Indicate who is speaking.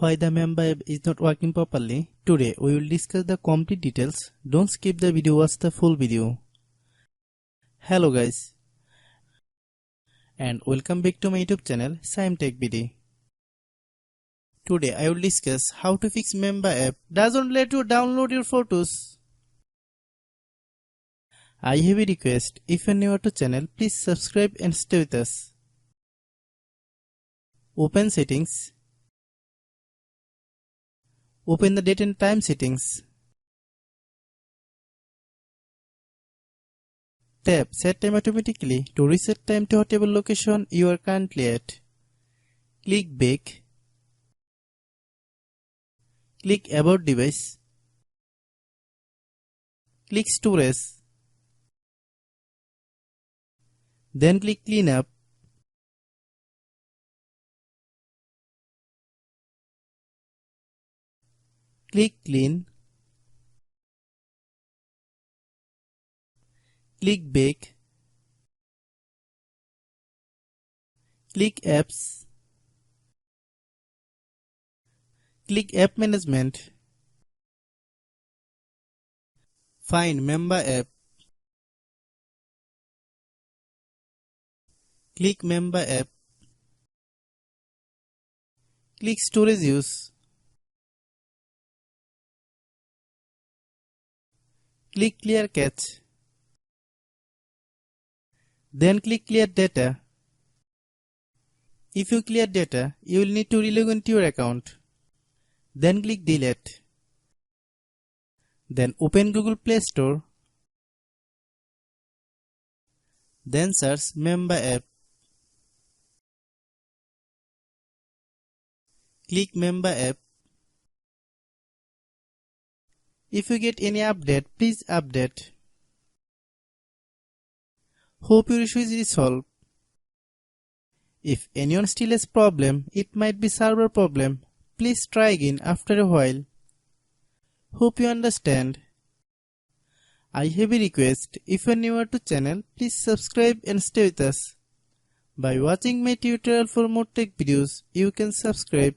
Speaker 1: Why the Mamba app is not working properly? Today we will discuss the complete details. Don't skip the video, watch the full video. Hello guys, and welcome back to my YouTube channel Shaem Tech BD. Today I will discuss how to fix Mamba app doesn't let you download your photos. I have a request. If you are new to channel, please subscribe and stay with us. Open settings. Open the date and time settings. Tap Set Time Automatically to reset time to whatever location you are currently at. Click Back. Click About Device. Click Storage. Then click Clean Up. Click Clean. Click Back. Click Apps. Click App Management. Find Mamba app. Click Mamba app. Click Storage Use. Click Clear Cache. Then click Clear Data. If you clear data, you will need to relog into your account. Then click Delete. Then open Google Play Store. Then search Mamba app. Click Mamba app. If you get any update, please update. Hope your issue is resolved. If anyone still has problem, it might be server problem. Please try again after a while. Hope you understand. I have a request. If you are newer to channel, please subscribe and stay with us. By watching my tutorial for more tech videos, you can subscribe.